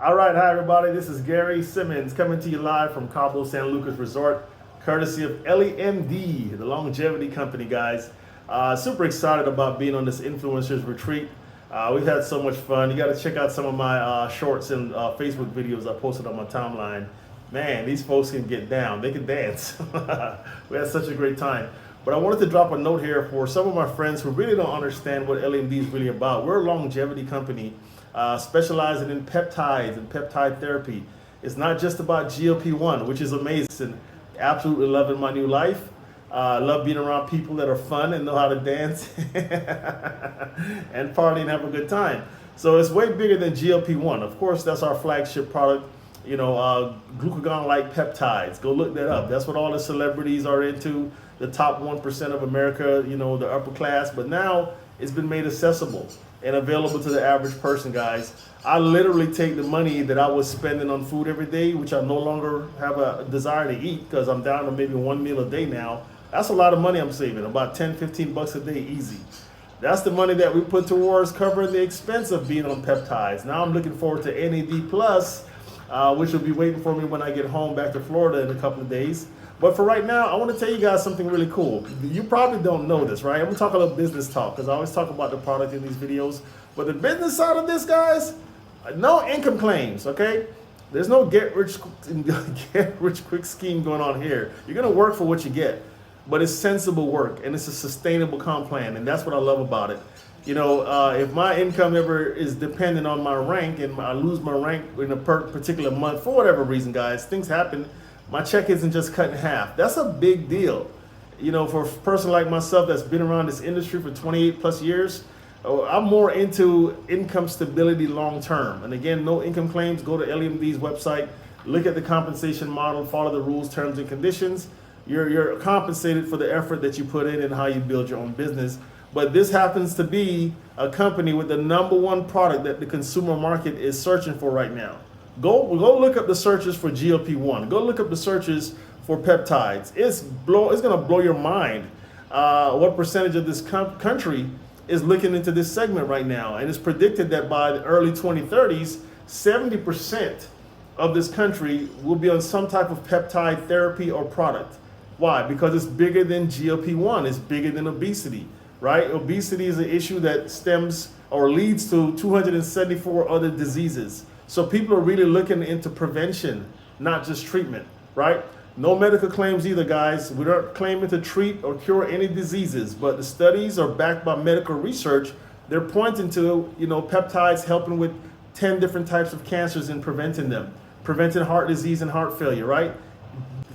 All right, hi everybody. This is Gary Simmonds coming to you live from Cabo San Lucas Resort, courtesy of 𝗬𝗦𝗡𝗥, the longevity company, guys. Super excited about being on this influencers retreat. We've had so much fun. You got to check out some of my shorts and Facebook videos I posted on my timeline. Man, these folks can get down. They can dance. We had such a great time. But I wanted to drop a note here for some of my friends who really don't understand what 𝗬𝗦𝗡𝗥 is really about. We're a longevity company specializing in peptides and peptide therapy. It's not just about GLP-1, which is amazing. Absolutely loving my new life. I love being around people that are fun and know how to dance and party and have a good time. So it's way bigger than GLP-1. Of course, that's our flagship product. You know, glucagon-like peptides. Go look that up. That's what all the celebrities are into. The top 1% of America, you know, the upper class. But now it's been made accessible and available to the average person, guys. I literally take the money that I was spending on food every day, which I no longer have a desire to eat because I'm down to maybe one meal a day now. That's a lot of money I'm saving, about 10, 15 bucks a day, easy. That's the money that we put towards covering the expense of being on peptides. Now I'm looking forward to NAD+, which will be waiting for me when I get home back to Florida in a couple of days. But for right now, I want to tell you guys something really cool. You probably don't know this, right? I'm going to talk a little business talk because I always talk about the product in these videos. But the business side of this, guys, no income claims, okay? There's no get rich quick scheme going on here. You're going to work for what you get. But it's sensible work, and it's a sustainable comp plan, and that's what I love about it. You know, if my income ever is dependent on my rank and I lose my rank in a particular month, for whatever reason, guys, things happen. My check isn't just cut in half. That's a big deal. You know, for a person like myself that's been around this industry for 28 plus years, I'm more into income stability long term. And again, no income claims. Go to 𝗬𝗦𝗡𝗥's website, look at the compensation model, follow the rules, terms, and conditions. You're compensated for the effort that you put in and how you build your own business. But this happens to be a company with the #1 product that the consumer market is searching for right now. Go look up the searches for GLP-1. Go look up the searches for peptides. It's going to blow your mind what percentage of this country is looking into this segment right now. And it's predicted that by the early 2030s, 70% of this country will be on some type of peptide therapy or product. Why? Because it's bigger than GLP-1. It's bigger than obesity, right? Obesity is an issue that stems or leads to 274 other diseases. So people are really looking into prevention, not just treatment, right? No medical claims either, guys. We aren't claiming to treat or cure any diseases, but the studies are backed by medical research. They're pointing to, you know, peptides helping with 10 different types of cancers and preventing them, preventing heart disease and heart failure, right?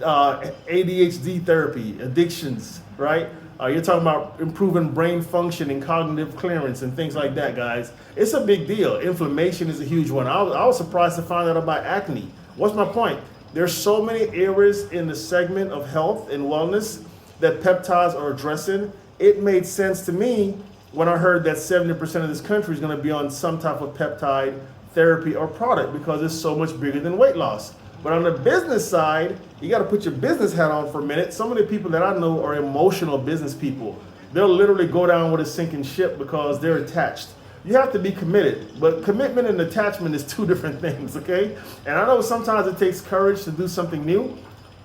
ADHD therapy, addictions, right? You're talking about improving brain function and cognitive clearance and things like that, guys. It's a big deal. Inflammation is a huge one. I was surprised to find out about acne. What's my point? There's so many areas in the segment of health and wellness that peptides are addressing. It made sense to me when I heard that 70% of this country is going to be on some type of peptide therapy or product because it's so much bigger than weight loss. But on the business side, you got to put your business hat on for a minute. Some of the people that I know are emotional business people. They'll literally go down with a sinking ship because they're attached. You have to be committed, but commitment and attachment is two different things, okay? And I know sometimes it takes courage to do something new.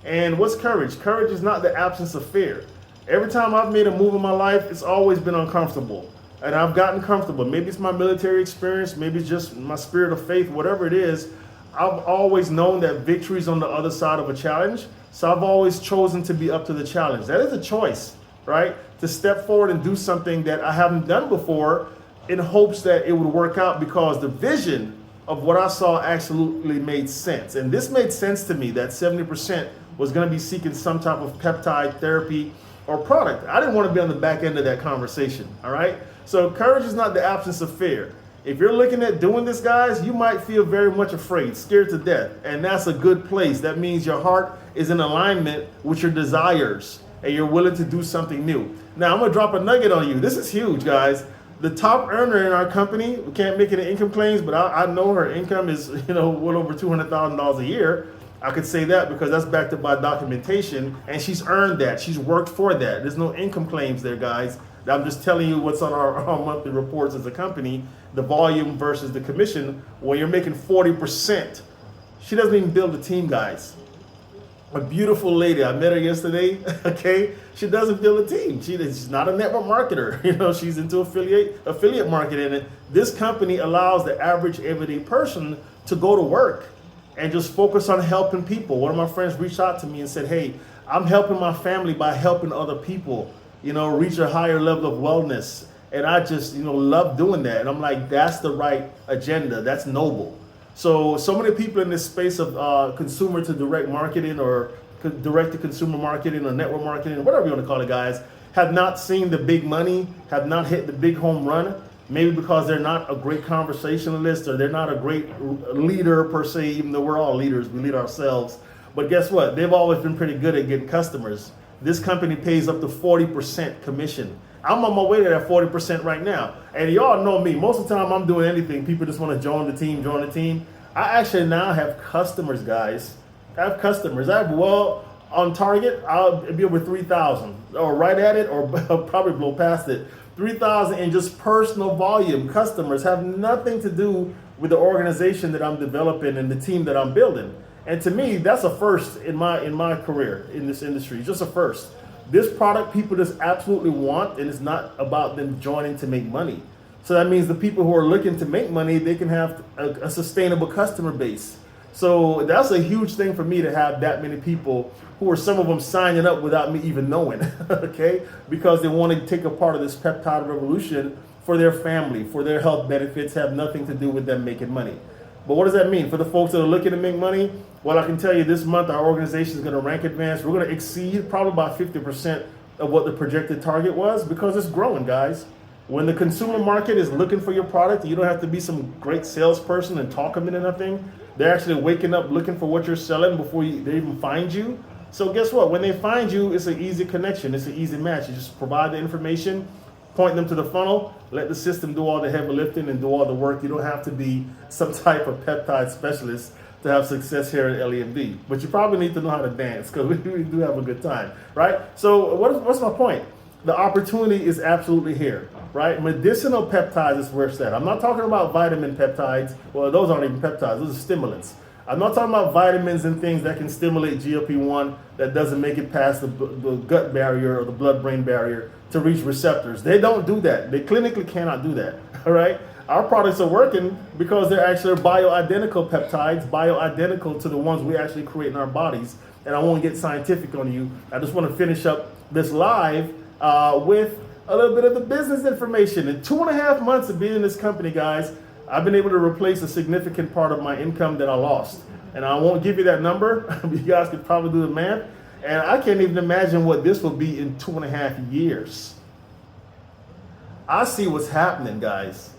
And what's courage? Courage is not the absence of fear. Every time I've made a move in my life, it's always been uncomfortable. And I've gotten comfortable. Maybe it's my military experience, maybe it's just my spirit of faith, whatever it is. I've always known that victory is on the other side of a challenge. So I've always chosen to be up to the challenge. That is a choice, right? To step forward and do something that I haven't done before in hopes that it would work out because the vision of what I saw absolutely made sense. And this made sense to me that 70% was going to be seeking some type of peptide therapy or product. I didn't want to be on the back end of that conversation, all right? So courage is not the absence of fear. If you're looking at doing this, guys, you might feel very much afraid, scared to death. And that's a good place. That means your heart is in alignment with your desires and you're willing to do something new. Now, I'm going to drop a nugget on you. This is huge, guys. The top earner in our company, we can't make any income claims, but I know her income is, you know, well over $200,000 a year. I could say that because that's backed up by documentation, and she's earned that. She's worked for that. There's no income claims there, guys. I'm just telling you what's on our monthly reports as a company, the volume versus the commission. When you're making 40%, she doesn't even build a team, guys. A beautiful lady, I met her yesterday, okay? She doesn't build a team. She's not a network marketer. You know, she's into affiliate marketing. And this company allows the average everyday person to go to work and just focus on helping people. One of my friends reached out to me and said, hey, I'm helping my family by helping other people, you know, reach a higher level of wellness. And I just, you know, love doing that. And I'm like, that's the right agenda. That's noble. So many people in this space of consumer to direct marketing or direct to consumer marketing or network marketing, whatever you want to call it, guys, have not seen the big money, have not hit the big home run, maybe because they're not a great conversationalist or they're not a great leader per se, even though we're all leaders, we lead ourselves. But guess what? They've always been pretty good at getting customers. This company pays up to 40% commission. I'm on my way to that 40% right now. And y'all know me. Most of the time I'm doing anything, people just want to join the team. I actually now have customers, guys. I have customers. Well, on target, I'll be over 3,000 or right at it or probably blow past it. 3,000 in just personal volume. Customers have nothing to do with the organization that I'm developing and the team that I'm building. And to me, that's a first in my career in this industry. It's just a first. This product people just absolutely want, and it's not about them joining to make money. So that means the people who are looking to make money, they can have a sustainable customer base. So that's a huge thing for me to have that many people who are some of them signing up without me even knowing, okay? Because they want to take a part of this peptide revolution for their family, for their health benefits, have nothing to do with them making money. But what does that mean for the folks that are looking to make money? Well, I can tell you this month our organization is going to rank advance. We're going to exceed probably about 50% of what the projected target was because it's growing, guys. When the consumer market is looking for your product, you don't have to be some great salesperson and talk them into nothing. They're actually waking up looking for what you're selling before they even find you. So guess what? When they find you, it's an easy connection. It's an easy match. You just provide the information, point them to the funnel, let the system do all the heavy lifting and do all the work. You don't have to be some type of peptide specialist to have success here at LEMD. But you probably need to know how to dance because we do have a good time, right? So what's my point? The opportunity is absolutely here, right? Medicinal peptides is where it's at. I'm not talking about vitamin peptides. Well, those aren't even peptides. Those are stimulants. I'm not talking about vitamins and things that can stimulate GLP-1 that doesn't make it past the gut barrier or the blood-brain barrier to reach receptors. They don't do that. They clinically cannot do that, all right? Our products are working because they're actually bioidentical peptides, bioidentical to the ones we actually create in our bodies. And I won't get scientific on you. I just want to finish up this live with a little bit of the business information. In 2.5 months of being in this company, guys, I've been able to replace a significant part of my income that I lost. And I won't give you that number. You guys could probably do the math. And I can't even imagine what this will be in 2.5 years. I see what's happening, guys.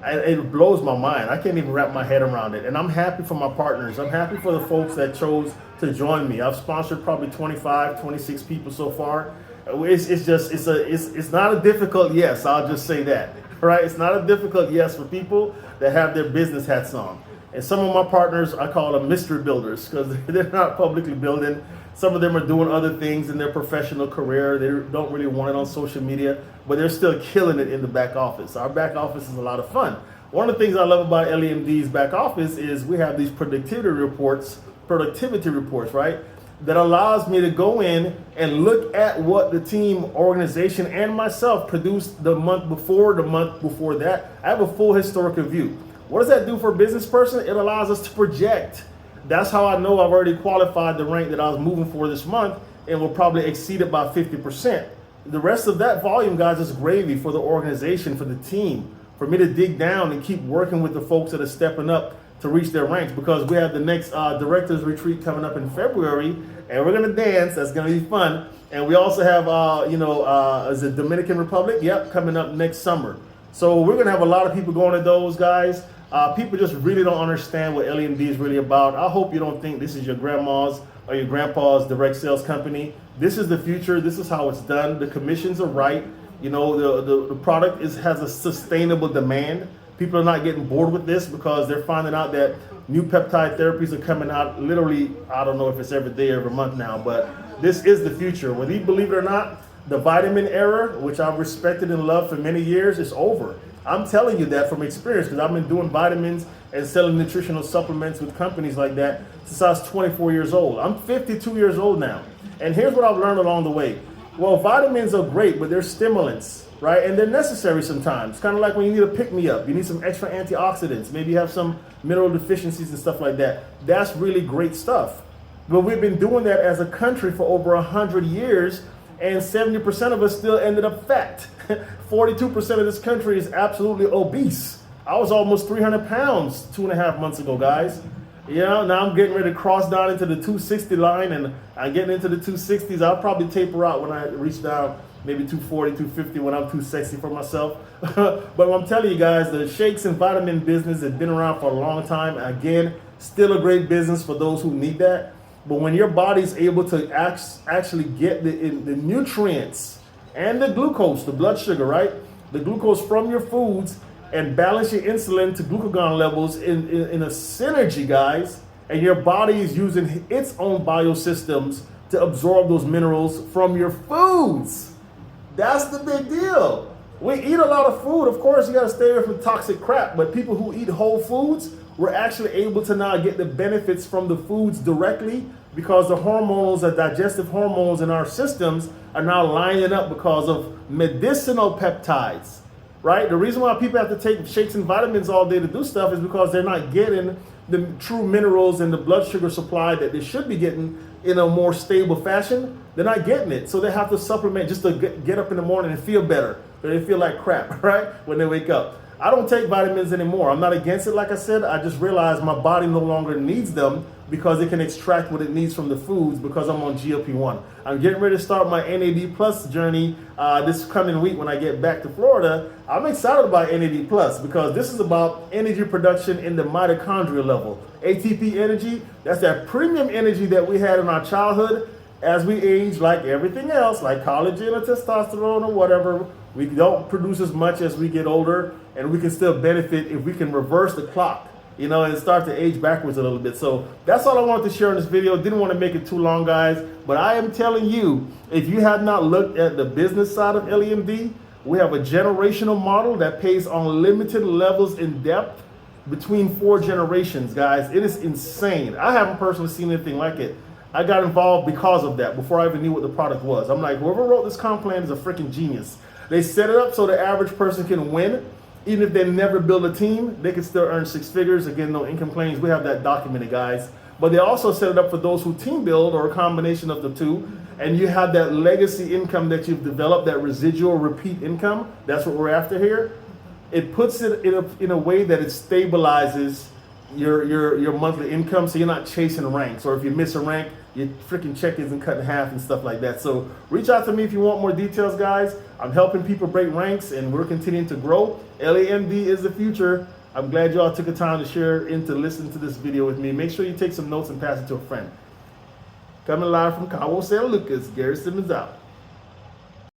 It blows my mind. I can't even wrap my head around it. And I'm happy for my partners. I'm happy for the folks that chose to join me. I've sponsored probably 25, 26 people so far. It's not a difficult yes. I'll just say that, right? It's not a difficult yes for people that have their business hats on. And some of my partners, I call them mystery builders because they're not publicly building. Some of them are doing other things in their professional career. They don't really want it on social media, but they're still killing it in the back office. Our back office is a lot of fun. One of the things I love about LEMD's back office is we have these productivity reports, right? That allows me to go in and look at what the team, organization, and myself produced the month before that. I have a full historical view. What does that do for a business person? It allows us to project. That's how I know I've already qualified the rank that I was moving for this month and will probably exceed it by 50%. The rest of that volume, guys, is gravy for the organization, for the team, for me to dig down and keep working with the folks that are stepping up to reach their ranks, because we have the next director's retreat coming up in February and we're going to dance. That's going to be fun. And we also have, is it Dominican Republic? Yep, coming up next summer. So we're going to have a lot of people going to those, guys. People just really don't understand what LEMD is really about. I hope you don't think this is your grandma's or your grandpa's direct sales company. This is the future. This is how it's done. The commissions are right. You know, the product has a sustainable demand. People are not getting bored with this because they're finding out that new peptide therapies are coming out literally, I don't know if it's every day or every month now, but this is the future. Whether you believe it or not, The vitamin era, which I've respected and loved for many years, is over. I'm telling you that from experience because I've been doing vitamins and selling nutritional supplements with companies like that since I was 24 years old. I'm 52 years old now. And here's what I've learned along the way. Well, vitamins are great, but they're stimulants, right? And they're necessary sometimes. Kind of like when you need a pick-me-up. You need some extra antioxidants. Maybe you have some mineral deficiencies and stuff like that. That's really great stuff. But we've been doing that as a country for over 100 years, and 70% of us still ended up fat. 42% of this country is absolutely obese. I was almost 300 pounds 2.5 months ago, guys. You know, now I'm getting ready to cross down into the 260 line, and I'm getting into the 260s. I'll probably taper out when I reach down maybe 240, 250 when I'm too sexy for myself. But I'm telling you guys, the shakes and vitamin business has been around for a long time. Again, still a great business for those who need that. But when your body's able to actually get the nutrients and the glucose, the blood sugar, right? The glucose from your foods, and balance your insulin to glucagon levels in a synergy, guys, and your body is using its own biosystems to absorb those minerals from your foods. That's the big deal. We eat a lot of food. Of course, you got to stay away from toxic crap, but people who eat whole foods, we're actually able to now get the benefits from the foods directly because the hormones, the digestive hormones in our systems are now lining up because of medicinal peptides. Right? The reason why people have to take shakes and vitamins all day to do stuff is because they're not getting the true minerals and the blood sugar supply that they should be getting in a more stable fashion. They're not getting it. So they have to supplement just to get up in the morning and feel better. But they feel like crap, right? When they wake up. I don't take vitamins anymore. I'm not against it, like I said. I just realized my body no longer needs them because it can extract what it needs from the foods because I'm on GLP-1. I'm getting ready to start my NAD Plus journey this coming week when I get back to Florida. I'm excited about NAD Plus because this is about energy production in the mitochondrial level. ATP energy, that's that premium energy that we had in our childhood. As we age, like everything else, like collagen or testosterone or whatever, we don't produce as much as we get older, and we can still benefit if we can reverse the clock, you know, and start to age backwards a little bit. So that's all I wanted to share in this video. Didn't want to make it too long, guys, but I am telling you, if you have not looked at the business side of LEMD, we have a generational model that pays unlimited levels in depth between 4 generations, guys. It is insane. I haven't personally seen anything like it. I got involved because of that before I even knew what the product was. I'm like, whoever wrote this comp plan is a freaking genius. They set it up so the average person can win. Even if they never build a team, they can still earn 6 figures. Again, no income claims. We have that documented, guys. But they also set it up for those who team build or a combination of the two. And you have that legacy income that you've developed, that residual repeat income. That's what we're after here. It puts it in a way that it stabilizes your monthly income, so you're not chasing ranks, or if you miss a rank, your freaking check isn't cut in half and stuff like that. So reach out to me if you want more details, guys. I'm helping people break ranks, and we're continuing to grow. LEMD is the future. I'm glad you all took the time to share and to listen to this video with me. Make sure you take some notes and pass it to a friend. Coming live from Cabo, San Lucas, Gary Simmonds out.